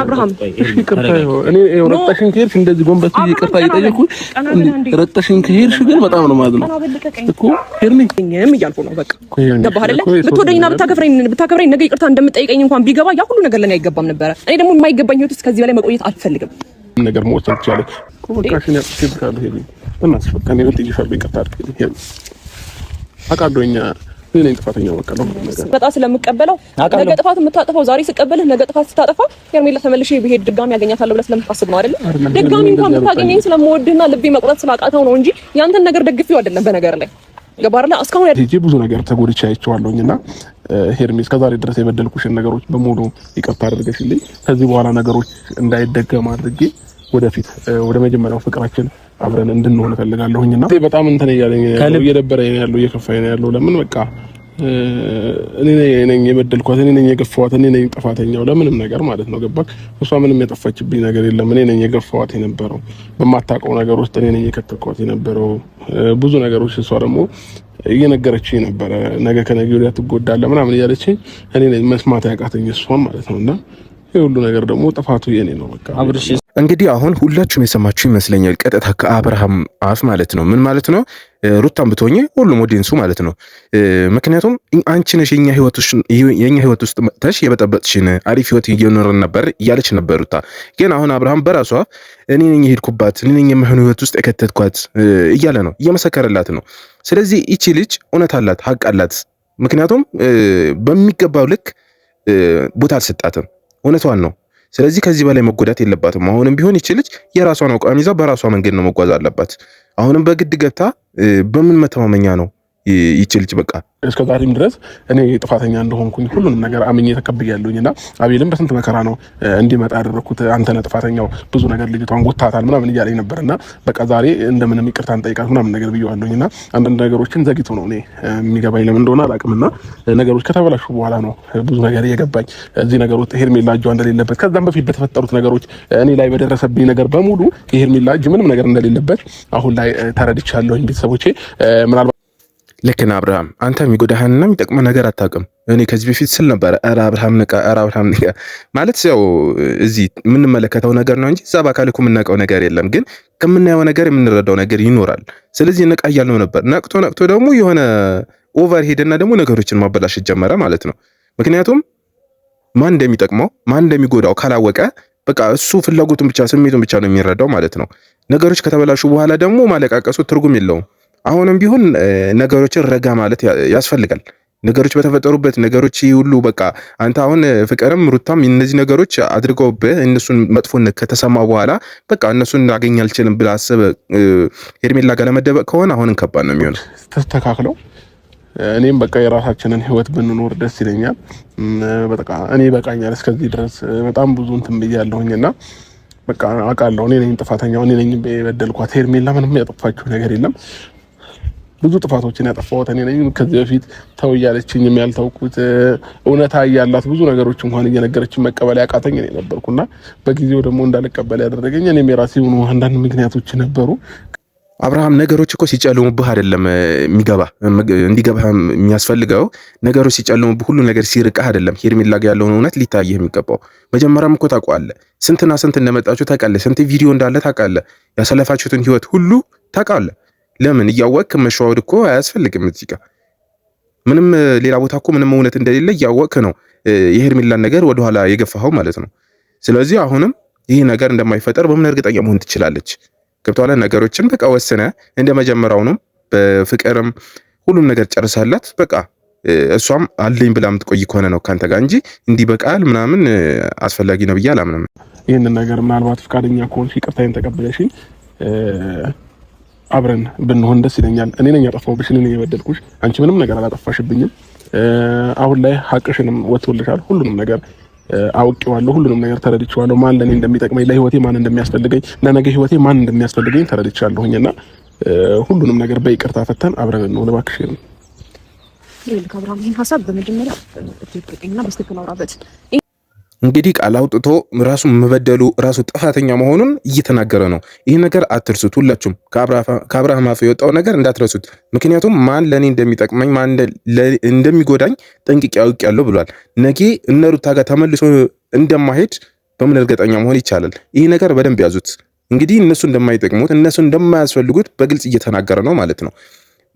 አብርሃም እኔ ረጠሽን ከሄድሽ እንደዚህ ጎንበስ ይቅርታ እየጠየኩ ረጠሽን ከሄድሽ ግን በጣም ነው ማለት ነው እኮ ሄርኒም እያልኩ ነው። በቃ ገባህ አይደለ? ብትወደኝና ብታከብረኝ ነገ ይቅርታ እንደምትጠይቀኝ እንኳን ቢገባ ያ ሁሉ ነገር ለኔ አይገባም ነበረ። እኔ ደግሞ የማይገባኝ ህይወት ውስጥ ከዚህ በላይ መቆየት አልፈልግም። ነገር መወሰን ትችላለህ እኮ በቃ እሺ ነው ትችላለህ። ሄርኒ እናስ በቃ እኔ ልትይሻለሁ ይቅርታ አድርግልኝ። አቃዶኛ እኔ ጥፋተኛው በቃ ነው በጣም ስለምቀበለው ነገ ጥፋት የምታጠፋው ዛሬ ስቀበልህ ነገ ጥፋት ስታጠፋ ሄርሜላ ተመልሼ ብሄድ ድጋሚ ያገኛታለሁ ብለህ ስለምታስብ ነው አይደል? ድጋሚ እንኳን ብታገኘኝ ስለምወድህና ልቤ መቁረጥ ስላቃተው ነው እንጂ ያንተን ነገር ደግፌው አይደለም። በነገር ላይ ገባርላ እስካሁን ያጂ ብዙ ነገር ተጎድቼ አይቼዋለሁኝና ሄርሜ እስከዛሬ ድረስ የበደልኩሽን ነገሮች በሙሉ ይቅርታ አድርገሽልኝ ከዚህ በኋላ ነገሮች እንዳይደገም አድርጌ ወደፊት ወደ መጀመሪያው ፍቅራችን አብረን እንድንሆን ፈልጋለሁኝና በጣም እንትን ያለኝ እየደበረኝ ያለው እየከፋኝ ያለው ለምን በቃ እኔ ነኝ የበደልኳት እኔ ነኝ የገፋዋት እኔ ነኝ ጥፋተኛው ለምንም ነገር ማለት ነው። ገባክ? እሷ ምንም ያጠፋችብኝ ነገር የለም። እኔ ነኝ የገፋዋት የነበረው በማታውቀው ነገር ውስጥ እኔ ነኝ የከተኳት የነበረው ብዙ ነገሮች እሷ ደግሞ እየነገረችኝ ነበረ። ነገ ከነገ ወዲያ ትጎዳለህ ምናምን እያለችኝ እኔ ነኝ መስማት ያቃተኝ እሷን ማለት ነውና ይሄ ሁሉ ነገር ደግሞ ጥፋቱ የኔ ነው። በቃ አብርሽ እንግዲህ አሁን ሁላችሁም የሰማችሁ ይመስለኛል። ቀጥታ ከአብርሃም አፍ ማለት ነው። ምን ማለት ነው? ሩታም ብትሆኚ ሁሉም ኦዲየንሱ ማለት ነው። ምክንያቱም አንቺ ነሽ የኛ ህይወት ውስጥ መጥተሽ የበጠበጥሽን አሪፍ ህይወት እየኖርን ነበር እያለች ነበር ሩታ። ግን አሁን አብርሃም በራሷ እኔ ነኝ የሄድኩባት እኔ ነኝ የማይሆን ህይወት ውስጥ የከተትኳት እያለ ነው እየመሰከረላት ነው። ስለዚህ እቺ ልጅ እውነት አላት፣ ሀቅ አላት። ምክንያቱም በሚገባው ልክ ቦታ አልሰጣትም። እውነቷን ነው። ስለዚህ ከዚህ በላይ መጎዳት የለባትም። አሁንም ቢሆን ይቺ ልጅ የራሷን አቋም ይዛ በራሷ መንገድ ነው መጓዝ አለባት። አሁንም በግድ ገብታ በምን መተማመኛ ነው ይቺ ልጅ በቃ እስከ ዛሬም ድረስ እኔ ጥፋተኛ እንደሆንኩኝ ሁሉንም ነገር አምኜ ተቀብያለሁኝና አቤልም በስንት መከራ ነው እንዲመጣ ያደረኩት። አንተ ነህ ጥፋተኛው ብዙ ነገር ልጅቷን ጎታታል ምናምን እያለኝ ነበርና በቃ ዛሬ እንደምንም ይቅርታ እንጠይቃት ምናምን ነገር ብየዋለሁኝና አንዳንድ ነገሮችን ዘግይቶ ነው እኔ የሚገባኝ ለምን እንደሆነ አላውቅምና ነገሮች ከተበላሹ በኋላ ነው ብዙ ነገር እየገባኝ እዚህ ነገር ውስጥ ሄርሜላ እጇ እንደሌለበት ከዛም በፊት በተፈጠሩት ነገሮች እኔ ላይ በደረሰብኝ ነገር በሙሉ የሄርሜላ እጅ ምንም ነገር እንደሌለበት አሁን ላይ ተረድቻለሁኝ። ቤተሰቦቼ ምናልባት ልክ ነህ አብርሃም፣ አንተ የሚጎዳህንና የሚጠቅመህ ነገር አታውቅም። እኔ ከዚህ በፊት ስል ነበር ኧረ አብርሃም ንቃ፣ ኧረ አብርሃም ንቃ ማለት ያው እዚህ የምንመለከተው ነገር ነው እንጂ እዛ በአካል እኮ የምናውቀው ነገር የለም። ግን ከምናየው ነገር የምንረዳው ነገር ይኖራል። ስለዚህ ንቃ እያልነው ነበር። ነቅቶ ደግሞ የሆነ ኦቨር ሄደና ደግሞ ነገሮችን ማበላሸት ጀመረ ማለት ነው። ምክንያቱም ማን እንደሚጠቅመው ማን እንደሚጎዳው ካላወቀ በቃ እሱ ፍላጎቱን ብቻ ስሜቱን ብቻ ነው የሚረዳው ማለት ነው። ነገሮች ከተበላሹ በኋላ ደግሞ ማለቃቀሱ ትርጉም የለውም። አሁንም ቢሆን ነገሮችን ረጋ ማለት ያስፈልጋል። ነገሮች በተፈጠሩበት ነገሮች ሁሉ በቃ አንተ አሁን ፍቅርም ሩታም እነዚህ ነገሮች አድርገውብህ እነሱን መጥፎነት ከተሰማ በኋላ በቃ እነሱን አገኝ አልችልም ብለህ አስበህ ሄርሜላ ጋር ለመደበቅ ከሆነ አሁንም ከባድ ነው የሚሆነው። ተስተካክለው እኔም በቃ የራሳችንን ህይወት ብንኖር ደስ ይለኛል። በቃ እኔ በቃኛል እስከዚህ ድረስ በጣም ብዙ እንትን ብያለሁኝና በቃ አውቃለሁ እኔ ነኝ ጥፋተኛው እኔ ነኝ የበደልኳት። ሄርሜላ ምንም ያጠፋችው ነገር የለም። ብዙ ጥፋቶችን ያጠፋሁት እኔ ነኝ። ከዚህ በፊት ተው እያለችኝም ያልተውኩት እውነታ እያላት ብዙ ነገሮች እንኳን እየነገረችኝ መቀበል ያቃተኝ እኔ ነበርኩና በጊዜው ደግሞ እንዳልቀበል ያደረገኝ እኔም የራሴ የሆኑ አንዳንድ ምክንያቶች ነበሩ። አብርሃም ነገሮች እኮ ሲጨልሙብህ አይደለም እንዲገባህ የሚያስፈልገው። ነገሮች ሲጨልሙብህ ሁሉ ነገር ሲርቅህ አይደለም ሄርሜላ ጋር ያለውን እውነት ሊታየህ የሚገባው። መጀመሪያም እኮ ታውቀዋለህ። ስንትና ስንት እንደመጣችሁ ታውቃለህ። ስንት ቪዲዮ እንዳለ ታውቃለህ። ያሳለፋችሁትን ህይወት ሁሉ ታውቃለህ። ለምን እያወቅህ መሸዋወድ እኮ አያስፈልግም። እዚህ ጋር ምንም ሌላ ቦታ እኮ ምንም እውነት እንደሌለ እያወቅህ ነው የሄርሜላን ነገር ወደኋላ የገፋኸው ማለት ነው። ስለዚህ አሁንም ይህ ነገር እንደማይፈጠር በምን እርግጠኛ መሆን ትችላለች? ገብቶሃል? ነገሮችን በቃ ወስነ እንደ መጀመሪያው ነው። በፍቅርም ሁሉም ነገር ጨርሳላት በቃ እሷም አለኝ ብላ የምትቆይ ከሆነ ነው ካንተ ጋር እንጂ እንዲህ በቃል ምናምን አስፈላጊ ነው ብዬ አላምንም። ይሄንን ነገር ምናልባት ፍቃደኛ ከሆንሽ ይቅርታዬን ተቀበለሽኝ አብረን ብንሆን ደስ ይለኛል። እኔ ነኝ ያጠፋሁብሽ፣ እኔ ነኝ የበደልኩሽ። አንቺ ምንም ነገር አላጠፋሽብኝም። አሁን ላይ ሀቅሽንም ወጥቶልሻል። ሁሉንም ነገር አውቄዋለሁ። ሁሉንም ነገር ተረድቼዋለሁ። ማን ለኔ እንደሚጠቅመኝ፣ ለህይወቴ ማን እንደሚያስፈልገኝ፣ ለነገ ህይወቴ ማን እንደሚያስፈልገኝ ተረድቻለሁኝና ሁሉንም ነገር በይቅርታ ፈተን አብረን ነው ለባክሽ ነው። ይልካ አብርሃም ይሄን ሐሳብ በመጀመሪያ ትክክለኛና በስተክል አውራበት። እንግዲህ ቃል አውጥቶ ራሱ መበደሉ ራሱ ጥፋተኛ መሆኑን እየተናገረ ነው። ይህ ነገር አትርሱት። ሁላችሁም ከአብርሃም አፍ የወጣው ነገር እንዳትረሱት። ምክንያቱም ማን ለኔ እንደሚጠቅመኝ ማን እንደሚጎዳኝ ጠንቅቄ አውቄያለሁ ብሏል። ነገ እነ ሩታ ጋር ተመልሶ እንደማሄድ በምን እርግጠኛ መሆን ይቻላል? ይህ ነገር በደንብ ያዙት። እንግዲህ እነሱ እንደማይጠቅሙት እነሱ እንደማያስፈልጉት በግልጽ እየተናገረ ነው ማለት ነው።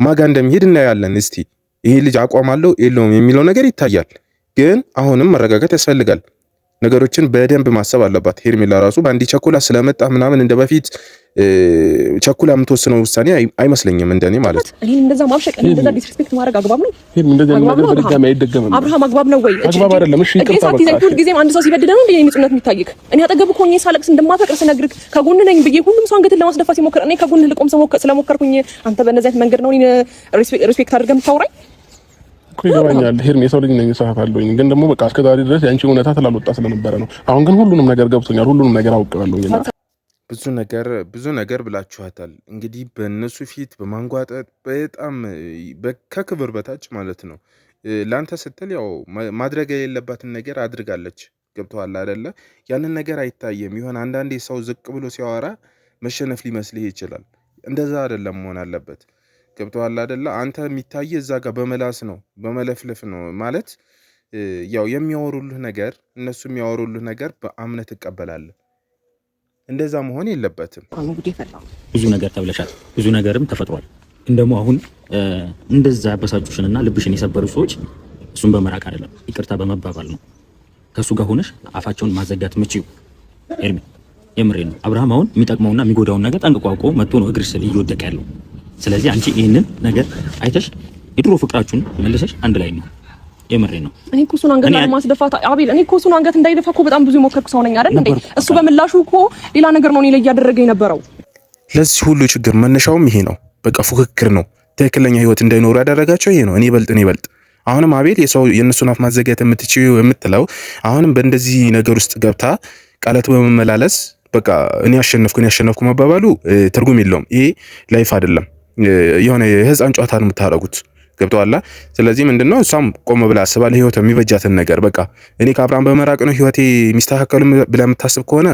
ማጋ እንደሚሄድ እናያለን። እስቲ ይሄ ልጅ አቋም አለው የለውም የሚለው ነገር ይታያል። ግን አሁንም መረጋጋት ያስፈልጋል። ነገሮችን በደንብ ማሰብ አለባት። ሄርሜላ ራሱ በአንዲ ቸኩላ ስለመጣ ምናምን እንደ በፊት ቸኩላ የምትወስነው ውሳኔ አይመስለኝም፣ እንደኔ ማለት ነው። እኔ እንደዛ ማብሸቅ እንደዛ ዲስሪስፔክት ማድረግ አግባብ ነው? አብርሃም አግባብ ነው ወይ? አግባብ አይደለም። እሺ ይቅርታ በቃ ሁሉ ጊዜም አንድ ሰው ሲበድል ነው እንዴ ንጹህነት የሚታይክ? እኔ አጠገብህ ሆኜ ሳለቅስ እንደማፈቅር ስነግርህ ከጎን ነኝ ብዬ ሁሉም ሰው አንገትን ለማስደፋት ሲሞክር እኔ ከጎን ልቆም ስለሞከርኩኝ አንተ በእነዚህ አይነት መንገድ ነው እኔ ሪስፔክት አድርገህ የምታወራኝ? ይገባኛል ሄርሜ፣ የሰው ልጅ ነኝ፣ እሳሳታለሁኝ። ግን ደግሞ በቃ እስከዛሬ ድረስ ያንቺ እውነታ ስላልወጣ ስለነበረ ነው። አሁን ግን ሁሉንም ነገር ገብቶኛል፣ ሁሉንም ነገር አውቄዋለሁኝ። ብዙ ነገር ብላችኋታል። እንግዲህ በእነሱ ፊት በማንጓጠጥ በጣም ከክብር በታች ማለት ነው። ላንተ ስትል ያው ማድረግ የሌለባትን ነገር አድርጋለች። ገብቶሃል አይደለ? ያንን ነገር አይታየም። ይሆን አንዳንዴ ሰው ዝቅ ብሎ ሲያወራ መሸነፍ ሊመስልህ ይችላል። እንደዛ አይደለም መሆን አለበት። ገብቶሃል አይደለ? አንተ የሚታየ እዛ ጋር በመላስ ነው በመለፍለፍ ነው ማለት ያው የሚያወሩልህ ነገር እነሱ የሚያወሩልህ ነገር በአምነት ትቀበላለህ። እንደዛ መሆን የለበትም። ብዙ ነገር ተብለሻል፣ ብዙ ነገርም ተፈጥሯል። ግን ደግሞ አሁን እንደዛ ያበሳጩሽንና ልብሽን የሰበሩ ሰዎች እሱን በመራቅ አይደለም ይቅርታ በመባባል ነው። ከእሱ ጋር ሆነሽ አፋቸውን ማዘጋት ምችው። ኤርሚ የምሬ ነው። አብርሃም አሁን የሚጠቅመውና የሚጎዳውን ነገር ጠንቅቆ አውቆ መጥቶ ነው እግር ስር እየወደቀ ያለው። ስለዚህ አንቺ ይህንን ነገር አይተሽ የድሮ ፍቅራችሁን መልሰሽ አንድ ላይ ነው። የምሬ ነው። እኔ እኮ እሱን አንገት ለማስደፋት አቤል፣ እኔ እኮ እሱን አንገት እንዳይደፋ እኮ በጣም ብዙ የሞከርኩ ሰው ነኝ አይደል እንዴ? እሱ በምላሹ እኮ ሌላ ነገር ነው እኔ ላይ እያደረገ የነበረው። ለዚህ ሁሉ ችግር መነሻውም ይሄ ነው። በቃ ፉክክር ነው። ትክክለኛ ህይወት እንዳይኖሩ ያደረጋቸው ይሄ ነው። እኔ ይበልጥ አሁንም አቤል የእነሱን አፍ ማዘጋት የምትለው አሁንም በእንደዚህ ነገር ውስጥ ገብታ ቃላት በመመላለስ በቃ እኔ ያሸነፍኩ መባባሉ ትርጉም የለውም። ይሄ ላይፍ አይደለም። የሆነ የህፃን ጨዋታ ነው የምታረጉት። ገብቶሃል? ስለዚህ ምንድነው እሷም ቆም ብላ አስባ ለህይወቷ የሚበጃትን ነገር በቃ እኔ ከአብርሃም በመራቅ ነው ህይወቴ የሚስተካከሉ ብላ የምታስብ ከሆነ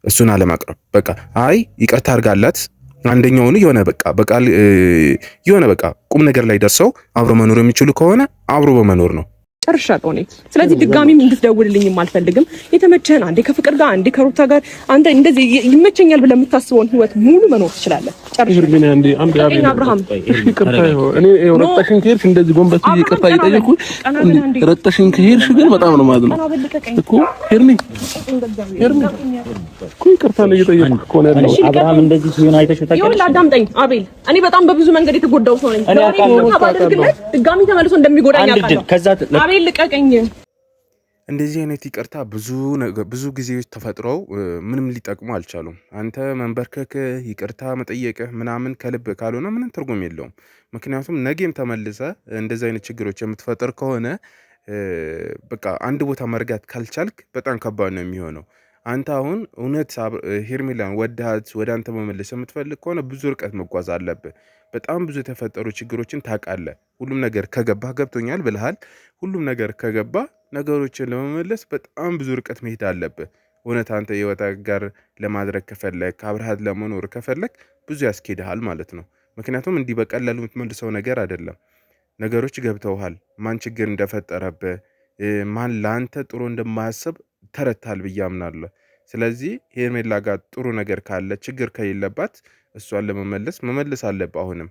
እሱን አለማቅረብ በቃ አይ ይቅርታ አድርጋላት አንደኛውን የሆነ በቃ ቁም ነገር ላይ ደርሰው አብሮ መኖር የሚችሉ ከሆነ አብሮ በመኖር ነው። ጨርሻለሁ እኔ። ስለዚህ ድጋሚም እንድትደውልልኝም አልፈልግም። የተመቸህን አንዴ ከፍቅር ጋር አንዴ ከሩታ ጋር አንተ እንደዚህ ይመቸኛል ብለህ የምታስበውን ህይወት ሙሉ መኖር ትችላለህ። ጨርሻለሁ። አብርሃም እኔ ረጠሽን ከሄድሽ እንደዚህ ጎንበስ ይቅርታ እየጠየኩ ረጠሽን ከሄድሽ ግን በጣም ነው ማለት ነው እኮ ሄርሚ እኮ ይቅርታ ነው እየጠየኩ እኮ ነው ያለው። አብርሃም እንደዚህ ሲሆን አይተሽው ታውቂያለሽ? ይኸውልህ አዳምጠኝ አቤል፣ እኔ በጣም በብዙ መንገድ የተጎዳው ሰው ነኝ። ድጋሚ ተመልሶ እንደሚጎዳኝ አውቃለሁ። አቤል ልቀቀኝ። እንደዚህ አይነት ይቅርታ ብዙ ጊዜዎች ተፈጥረው ምንም ሊጠቅሙ አልቻሉም። አንተ መንበርከክ ይቅርታ መጠየቅህ ምናምን ከልብ ካልሆነ ምንም ትርጉም የለውም። ምክንያቱም ነገም ተመልሰ እንደዚህ አይነት ችግሮች የምትፈጥር ከሆነ በቃ አንድ ቦታ መርጋት ካልቻልክ በጣም ከባድ ነው የሚሆነው። አንተ አሁን እውነት ሄርሜላን ወዳት ወደ አንተ መመለስ የምትፈልግ ከሆነ ብዙ ርቀት መጓዝ አለብህ። በጣም ብዙ የተፈጠሩ ችግሮችን ታውቃለህ። ሁሉም ነገር ከገባህ ገብቶኛል ብለሃል። ሁሉም ነገር ከገባህ ነገሮችን ለመመለስ በጣም ብዙ ርቀት መሄድ አለብህ። እውነት አንተ የህይወት አጋር ለማድረግ ከፈለግ ከአብርሃት ለመኖር ከፈለግ ብዙ ያስኬድሃል ማለት ነው። ምክንያቱም እንዲህ በቀላሉ የምትመልሰው ነገር አይደለም። ነገሮች ገብተውሃል። ማን ችግር እንደፈጠረብህ ማን ለአንተ ጥሩ እንደማያስብ ተረታል ብዬ አምናለሁ። ስለዚህ ሄርሜላ ጋር ጥሩ ነገር ካለ ችግር ከሌለባት እሷን መመለስ አለብህ አሁንም።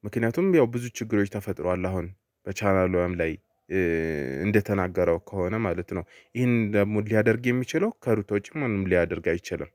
ምክንያቱም ያው ብዙ ችግሮች ተፈጥሯል አሁን በቻናሏም ላይ እንደተናገረው ከሆነ ማለት ነው። ይህን ደግሞ ሊያደርግ የሚችለው ከሩታ ውጭ ማንም ሊያደርግ አይችልም።